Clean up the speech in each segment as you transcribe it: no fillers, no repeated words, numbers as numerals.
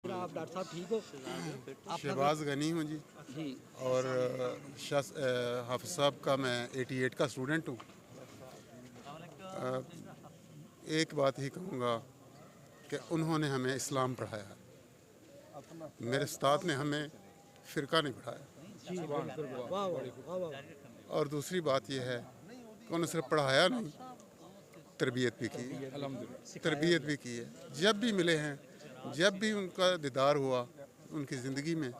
आप डॉक्टर साहब ठीक हो? शहबाज गनी हूँ जी। जी और हाफिज़ साहब का मैं 88 का स्टूडेंट हूँ। एक बात ही कहूँगा कि उन्होंने हमें इस्लाम पढ़ाया है, मेरे उस्ताद ने हमें फ़िरका नहीं पढ़ाया। जी बिल्कुल, वाह वाह वाह वाह। और दूसरी बात यह है कि उन्होंने सिर्फ पढ़ाया नहीं, तरबियत भी की है, तरबियत भी की है। जब भी मिले हैं, जब भी उनका दीदार हुआ उनकी ज़िंदगी में,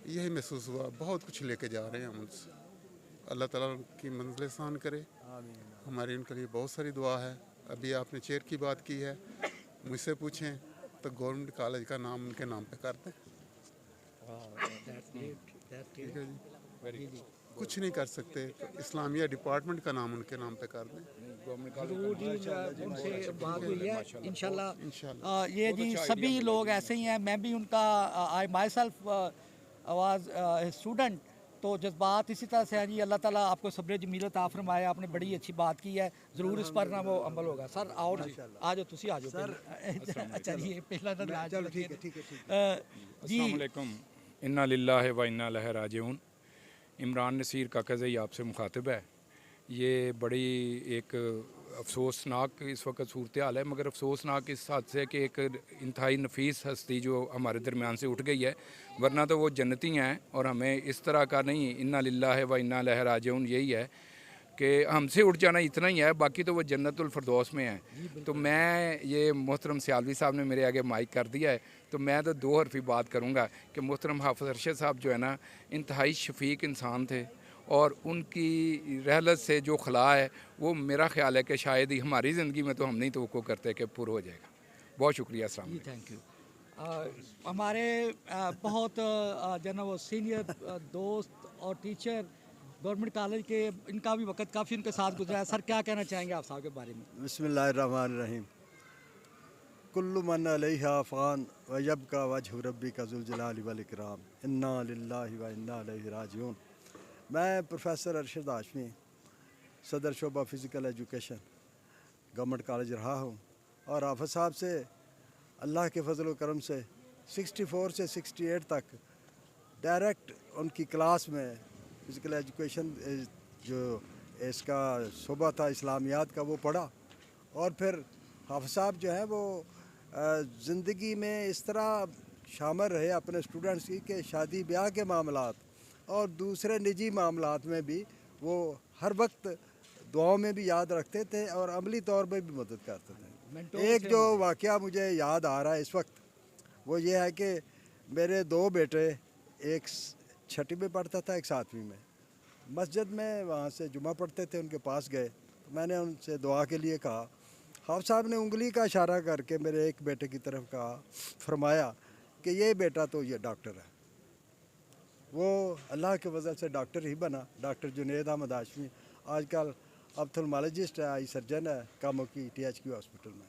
यही महसूस हुआ बहुत कुछ लेके जा रहे हैं हम उनसे। अल्लाह ताला उनकी मंज़िल आसान करे। हमारी उनके लिए बहुत सारी दुआ है। अभी आपने चेयर की बात की है, मुझसे पूछें तो गवर्नमेंट कॉलेज का नाम उनके नाम पे कर दें। ठीक है जी, कुछ नहीं कर सकते तो इस्लामिया डिपार्टमेंट का नाम उनके नाम पे कर दें। जरूर जी, उनसे बात हुई है इंशाल्लाह। इंशाल्लाह। ये जी सभी लोग ऐसे ही हैं, मैं भी उनका आई माई सेल्फ वाज स्टूडेंट, तो जज्बात इसी तरह से हैं जी। अल्लाह ताला आपको सब्र जमील अता फरमाए। आपने बड़ी अच्छी बात की है, ज़रूर इस पर ना वो अमल होगा। सर आओ जी, आ जाओ तुसी आ जाओ सर। अच्छा जी पहला तो चलो ठीक है जी। अस्सलाम वालेकुम। इन्ना लिल्लाहि व इन्ना इलैहि राजिऊन। इमरान नसीर काकाज़ई आपसे मुखातिब है। ये बड़ी एक अफसोसनाक इस वक्त सूरत हाल है, मगर अफसोसनाक इस हद से कि एक इंतहाई नफीस हस्ती जो हमारे दरमियान से उठ गई है, वरना तो वो जन्नती हैं। और हमें इस तरह का नहीं, इन्ना लिल्लाहि व इन्ना इलैहि राजिऊन यही है कि हमसे उठ जाना इतना ही है, बाकी तो वो जन्नतुल फिरदौस में है। तो मैं ये मोहतरम सियालवी साहब ने मेरे आगे माइक कर दिया है, तो मैं तो दो हरफी बात करूँगा कि मोहतरम हाफ़िज़ अरशद साहब जो है ना, इंतहाई शफीक इंसान थे, और उनकी रहलत से जो खला है वो मेरा ख्याल है कि शायद ही हमारी ज़िंदगी में तो हम नहीं तो करते कि पूरा हो जाएगा। बहुत शुक्रिया। अस्सलाम जी वालेकुम। Thank you. हमारे बहुत जो है वो सीनियर दोस्त और टीचर गवर्नमेंट कॉलेज के, इनका भी वक्त काफ़ी उनके साथ गुजरा है। सर क्या कहना चाहेंगे आप साहब के बारे में? बिस्मिल्लाहिर्रहमानिर्रहीम। कुल्लु मन अलैहा फ़ान व यबका वजहु रब्बिका ज़ुल जलाली वल इकराम। इन्ना लिल्लाहि व इन्ना इलैहि राजिऊन। मैं प्रोफेसर अरशद हाशमी, सदर शोबा फ़िज़िकल एजुकेशन, गवर्नमेंट कॉलेज रहा हूँ। और हाफ़िज़ साहब से अल्लाह के फजल व करम से 64 से 68 तक डायरेक्ट उनकी क्लास में फ़िज़िकल एजुकेशन जो इसका शोबा था इस्लामियात का वो पढ़ा। और फिर हाफ़िज़ साहब जो है वो ज़िंदगी में इस तरह शामिल रहे अपने स्टूडेंट्स की कि शादी ब्याह के मामलात और दूसरे निजी मामलात में भी वो हर वक्त दुआओं में भी याद रखते थे और अमली तौर पर भी मदद करते थे। एक जो वाक़या मुझे याद आ रहा है इस वक्त, वो ये है कि मेरे दो बेटे, एक छठी में पढ़ता था, एक 7वीं में, मस्जिद में वहाँ से जुमा पढ़ते थे, उनके पास गए तो मैंने उनसे दुआ के लिए कहा। हाफ़िज़ साहब ने उंगली का इशारा करके मेरे एक बेटे की तरफ कहा, फरमाया कि ये बेटा तो ये डॉक्टर है। वो अल्लाह के वजह से डॉक्टर ही बना, डॉक्टर जुनेद अहमद हाशमी। आजकल ऑप्थेल्मोलॉजिस्ट है, आई सर्जन है कामों की THQ हॉस्पिटल में।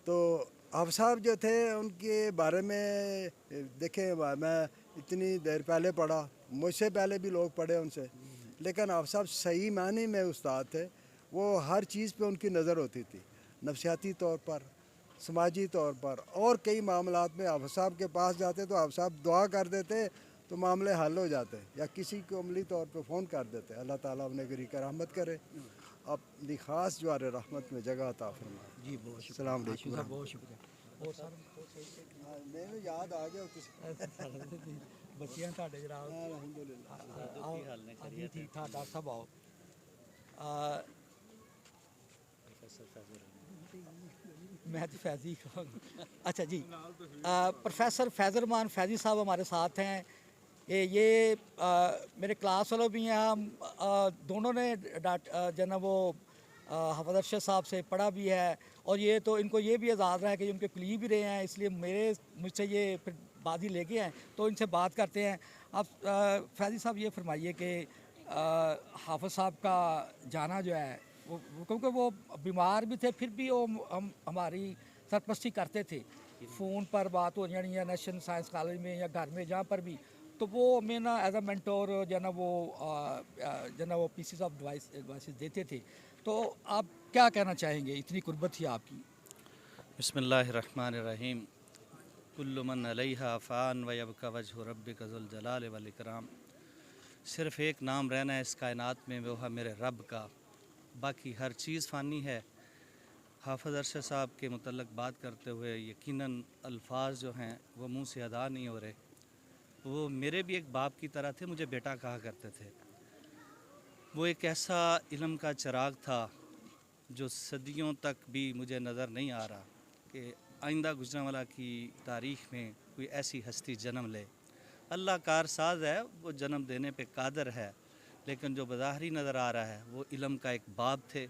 तो हाफ़िज़ साहब जो थे उनके बारे में देखें, मैं इतनी देर पहले पढ़ा, मुझसे पहले भी लोग पढ़े उनसे, लेकिन हाफ़िज़ साहब सही मायने में उस्ताद थे। वो हर चीज़ पे उनकी नज़र होती थी, नफसियाती तौर पर, समाजी तौर पर, और कई मामलात में हाफ़िज़ साहब के पास जाते तो हाफ़िज़ साहब दुआ कर देते तो मामले हल हो जाते, या किसी को अमली तौर पे फ़ोन कर देते। अल्लाह ताला उन्हें गरी का रहमत करे, अपनी ख़ास ज्वार रहमत में जगह अता फरमाए। जी बहुत शुक्रिया, अस्सलाम वालेकुम। साहब बहुत शुक्रिया। और सर मैंने याद आ गया बच्चियां ਤੁਹਾਡੇ ਜਨਾਬ जी ठीक ठाक। डॉक्टर साहब आओ। मैं तो फैज़ी कहूँगा। अच्छा जी, प्रोफेसर फैज़ल रहमान फैज़ी साहब हमारे साथ हैं। ये मेरे क्लास वालों भी हैं। हम दोनों ने जो ना वो हाफ़िज़ अरशद साहब से पढ़ा भी है, और ये तो इनको ये भी एजाज़ है कि उनके कुलीग भी रहे हैं, इसलिए मुझसे ये फिर बाजी लेके हैं, तो इनसे बात करते हैं। आप फैज़ी साहब ये फरमाइए कि हाफ़िज़ साहब का जाना जो है वो क्योंकि वो बीमार भी थे, फिर भी वो हम हमारी सरपरस्ती करते थे। फ़ोन पर बात हो जानी है नेशनल साइंस कॉलेज में या घर में, जहाँ पर भी, तो वो हमें ना एज अ मेंटोर जो ना वो पीसीस ऑफ एडवाइसेस देते थे। तो आप क्या कहना चाहेंगे, इतनी कुर्बत थी आपकी? बिस्मिल्लाहिर्रहमानिर्रहीम। कुल्लु मन अलैहा फ़ान व यबका वजहु रब्बिका ज़ुल जलाल वल इकराम। सिर्फ़ एक नाम रहना है इस कायनात में, वो है मेरे रब का, बाकी हर चीज़ फ़ानी है। हाफ़िज़ अरशद साहब के मुतल्लक बात करते हुए यकीनन अल्फाज जो हैं वो मुंह से अदा नहीं हो रहे। वो मेरे भी एक बाप की तरह थे, मुझे बेटा कहा करते थे। वो एक ऐसा इल्म का चिराग था जो सदियों तक भी मुझे नज़र नहीं आ रहा कि आइंदा गुजरांवाला की तारीख़ में कोई ऐसी हस्ती जन्म ले। अल्लाह कारसाज है, वो जन्म देने पे कादर है, लेकिन जो बज़ाहिरी नज़र आ रहा है वो इल्म का एक बाब थे,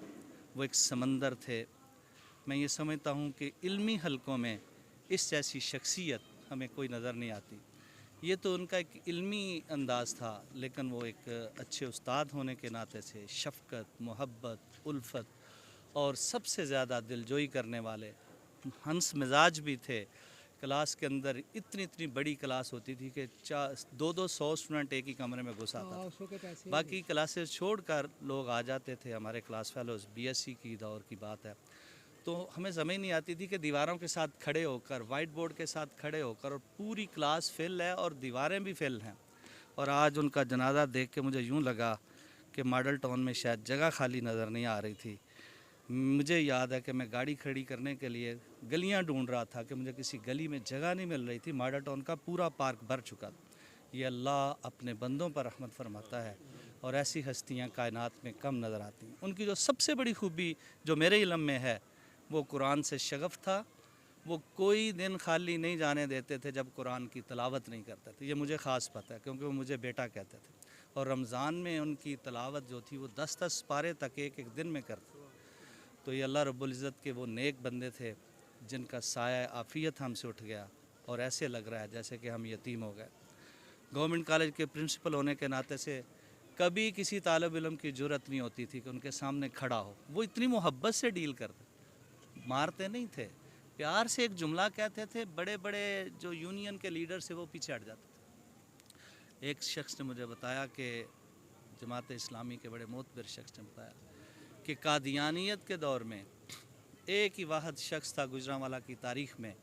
वो एक समंदर थे। मैं ये समझता हूँ कि इल्मी हलकों में इस जैसी शख्सियत हमें कोई नज़र नहीं आती। ये तो उनका एक इल्मी अंदाज़ था, लेकिन वो एक अच्छे उस्ताद होने के नाते से शफ़क़त, मोहब्बत, उल्फत और सबसे ज़्यादा दिलजोई करने वाले हंस मिजाज भी थे। क्लास के अंदर इतनी बड़ी क्लास होती थी कि 200 स्टूडेंट एक ही कमरे में घुस आता था। बाकी क्लासेस छोड़कर लोग आ जाते थे। हमारे क्लास फेलोज़ बीएससी की दौर की बात है, तो हमें समझ नहीं आती थी कि दीवारों के साथ खड़े होकर, वाइट बोर्ड के साथ खड़े होकर, और पूरी क्लास फिल है और दीवारें भी फिल हैं, और आज उनका जनाजा देख के मुझे यूँ लगा कि मॉडल टाउन में शायद जगह खाली नज़र नहीं आ रही थी। मुझे याद है कि मैं गाड़ी खड़ी करने के लिए गलियां ढूंढ रहा था कि मुझे किसी गली में जगह नहीं मिल रही थी। मॉडल टाउन का पूरा पार्क भर चुका था। ये अल्लाह अपने बंदों पर रहमत फरमाता है, और ऐसी हस्तियां कायनात में कम नज़र आती हैं। उनकी जो सबसे बड़ी खूबी जो मेरे इल्म में है वो कुरान से शगफ़ था। वो कोई दिन खाली नहीं जाने देते थे जब कुरान की तिलावत नहीं करते थे। ये मुझे ख़ास पता है क्योंकि वो मुझे बेटा कहते थे, और रमज़ान में उनकी तिलावत जो थी वो 10-10 पारे तक एक दिन में करते। तो ये अल्लाह रब्बुल इज़्ज़त के वो नेक बंदे थे जिनका साया आफ़ियत हमसे उठ गया, और ऐसे लग रहा है जैसे कि हम यतीम हो गए। गवर्नमेंट कॉलेज के प्रिंसिपल होने के नाते से कभी किसी तालिब इल्म की जुर्रत नहीं होती थी कि उनके सामने खड़ा हो। वो इतनी मोहब्बत से डील करते, मारते नहीं थे, प्यार से एक जुमला कहते थे। बड़े बड़े जो यूनियन के लीडर से वो पीछे हट जाते थे। एक शख्स ने मुझे बताया कि जमात इस्लामी के बड़े मोतबर शख्स ने बताया कि कादियानियत के दौर में एक ही वाहद शख्स था गुजरांवाला की तारीख़ में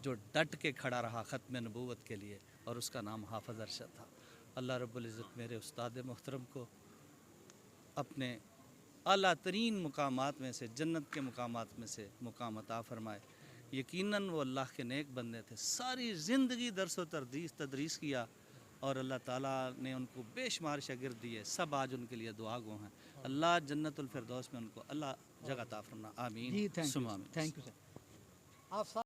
जो डट के खड़ा रहा ख़त्म नबूवत के लिए, और उसका नाम हाफ़िज़ अरशद था। अल्लाह रब्बुल इज़्ज़त मेरे उस्ताद मोहतरम को अपने आला तरीन मुकामात में से, जन्नत के मुकामात में से मुकाम अता फ़रमाए। यकीनन वो अल्लाह के नेक बंदे थे। सारी ज़िंदगी दरस व तदरीस किया, और अल्लाह ताला ने उनको बेशुमार शागिर्द दिए। सब आज उनके लिए दुआ गो हैं। अल्लाह जन्नतुल फिरदौस में उनको अल्लाह जगह अता फरमा। आमीन। जी, थैंक सुम्मा यू आमीन। सर। आप